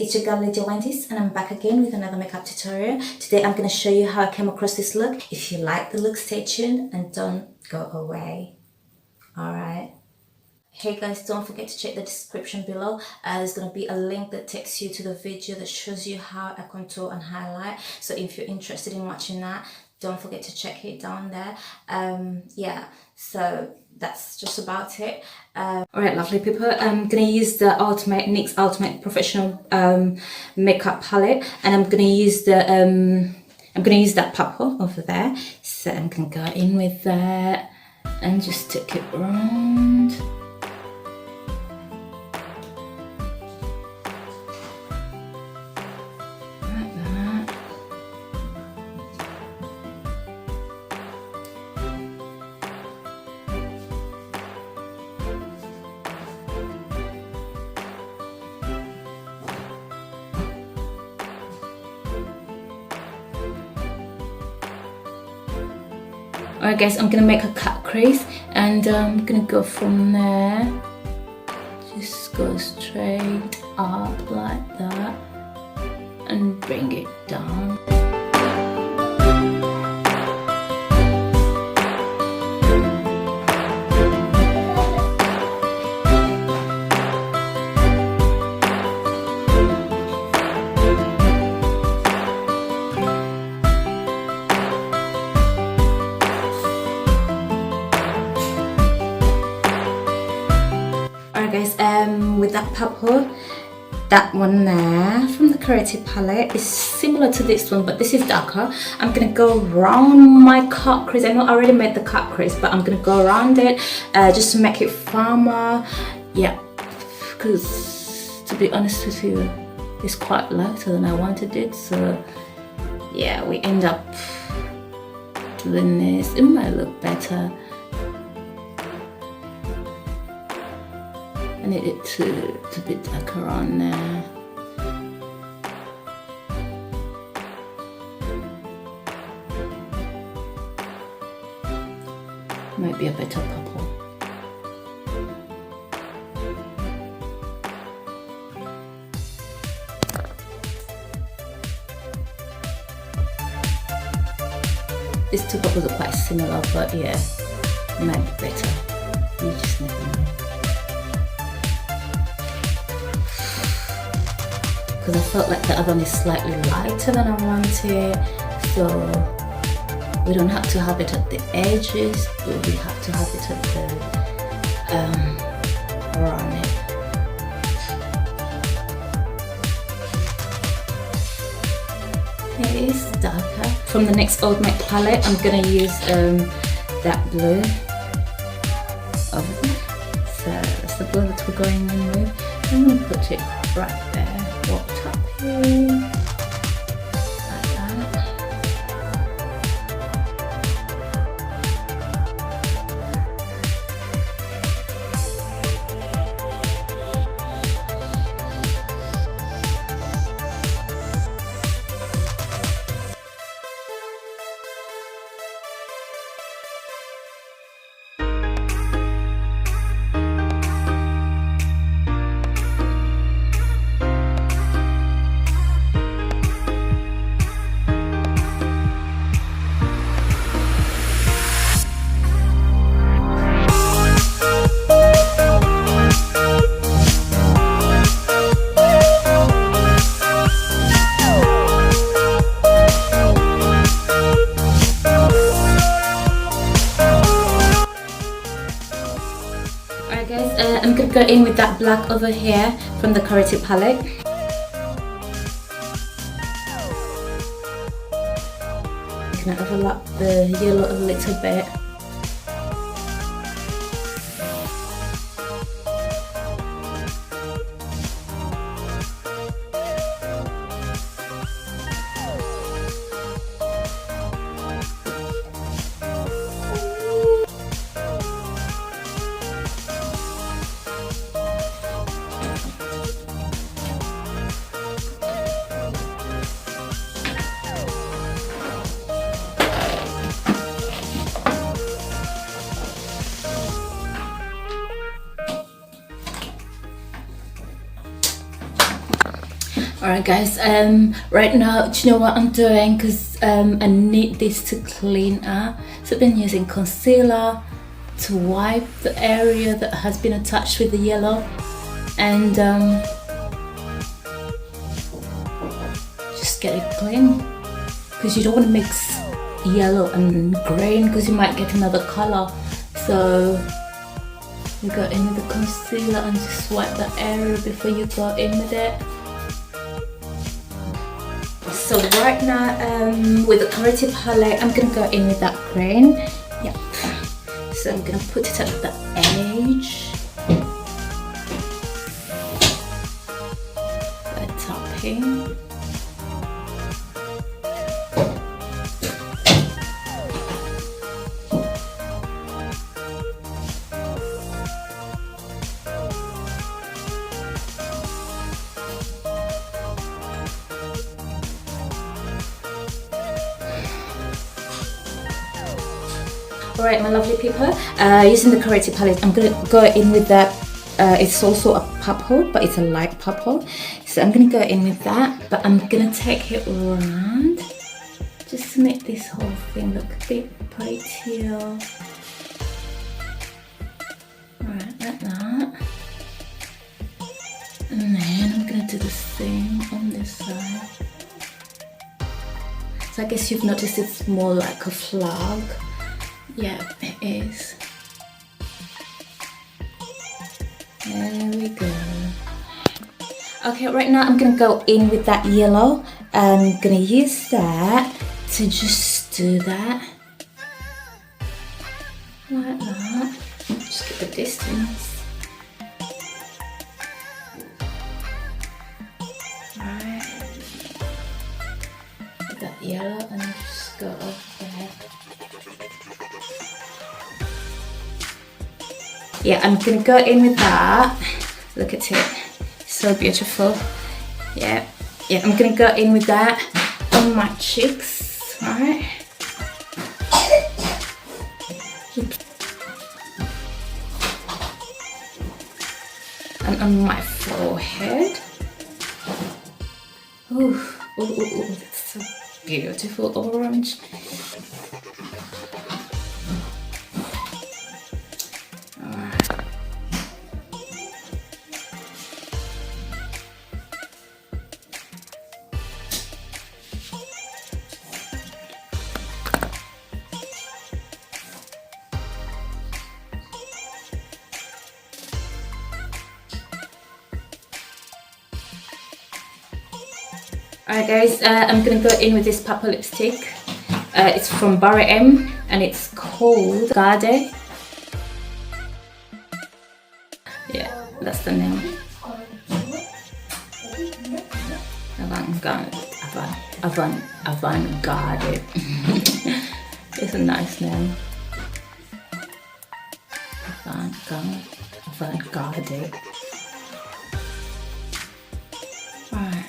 it's your girl Lydia Wendy's and I'm back again with another makeup tutorial. Today I'm going to show you how I came across this look. If you like the look, stay tuned and don't go away. Alright. Hey guys, don't forget to check the description below. There's going to be a link that takes you to the video that shows you how I contour and highlight. So if you're interested in watching that, don't forget to check it down there. Yeah, so that's just about it. Alright, lovely people, I'm gonna use the NYX Ultimate Professional makeup palette, and I'm gonna use that purple over there. So I'm gonna go in with that and just take it around. Alright guys, I'm gonna make a cut crease and I'm gonna go from there. Just go straight up like that and bring it down. Guys, with that purple, that one there from the Creative palette is similar to this one, but this is darker. I'm gonna go around my cut crease. I know I already made the cut crease, but I'm gonna go around it just to make it firmer. Yeah, because to be honest with you, it's quite lighter than I wanted it. So yeah, we end up doing this. It might look better. I need it to be darker on there. Might be a better purple. These two purples are quite similar, but yeah, it might be better. You just never know. Because I felt like the other one is slightly lighter than I wanted, so we don't have to have it at the edges, but we have to have it at the around it. It is darker. From the NYX Ultimate palette, I'm gonna use that blue over there. So that's the blue that we're going in with. I'm gonna put it right there. Walk up here, like that. I'm gonna go in with that black over here from the Creative palette. I'm gonna overlap the yellow a little bit. Alright guys, right now, do you know what I'm doing? Because I need this to clean up. So I've been using concealer to wipe the area that has been attached with the yellow, and just get it clean, because you don't want to mix yellow and green because you might get another color. So you go in with the concealer and just wipe the area before you go in with it. So right now, with the Clarity palette, I'm gonna go in with that green. Yep. So I'm gonna put it at the edge, the topping. Alright, my lovely people, using the Clarity palette, I'm going to go in with that, it's also a purple, but it's a light purple. So I'm going to go in with that, but I'm going to take it around, just to make this whole thing look a bit prettier. Alright, like that. And then I'm going to do the same on this side. So I guess you've noticed it's more like a flag. Yeah, it is. There we go. Okay, right now I'm gonna go in with that yellow. I'm gonna use that to just do that. Like that. Just keep the distance. Alright. With that yellow and just go over there. Yeah, I'm gonna go in with that. Look at it, so beautiful. Yeah, I'm gonna go in with that on my cheeks, right? And on my forehead. Ooh, that's so beautiful orange. Alright guys, I'm gonna go in with this purple lipstick. It's from Barry M and it's called Garde. Yeah, that's the name. Avant-garde. It's a nice name. Avant-garde. Alright.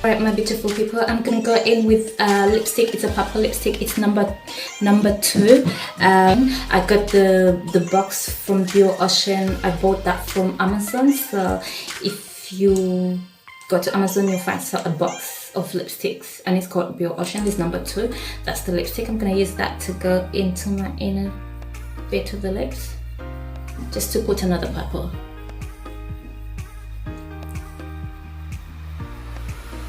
Alright, my beautiful people, I'm gonna go in with lipstick. It's a purple lipstick. It's number 2. I got the box from Bio Ocean. I bought that from Amazon. So if you go to Amazon, you'll find a box of lipsticks, and it's called Bio Ocean. It's number 2. That's the lipstick. I'm gonna use that to go into my inner bit of the lips, just to put another purple.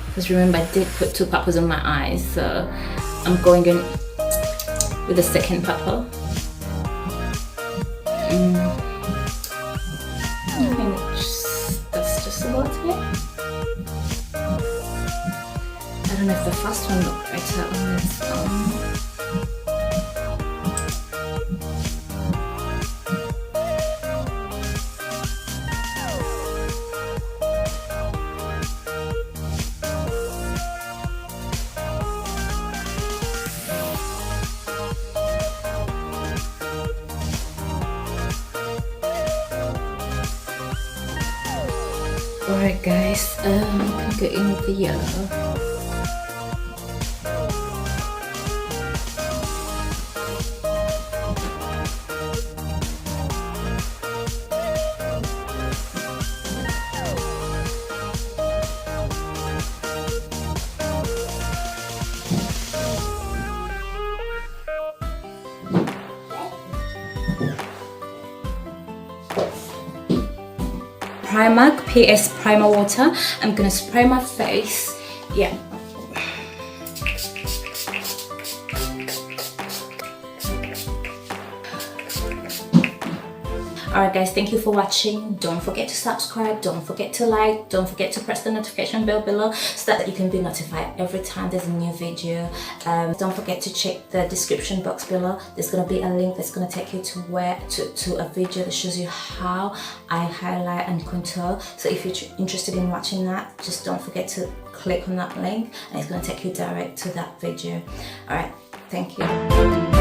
Because remember, I did put 2 purples on my eyes, so I'm going in with the second purple. I think that's just about it. I don't know if the first one looked better on this one. Alright guys, I'm gonna go in with the yellow. Primark PS Primer Water. I'm gonna spray my face. Yeah. Alright guys, thank you for watching. Don't forget to subscribe, don't forget to like, don't forget to press the notification bell below so that you can be notified every time there's a new video. Don't forget to check the description box below. There's going to be a link that's going to take you to a video that shows you how I highlight and contour. So if you're interested in watching that, just don't forget to click on that link and it's going to take you direct to that video. Alright, thank you.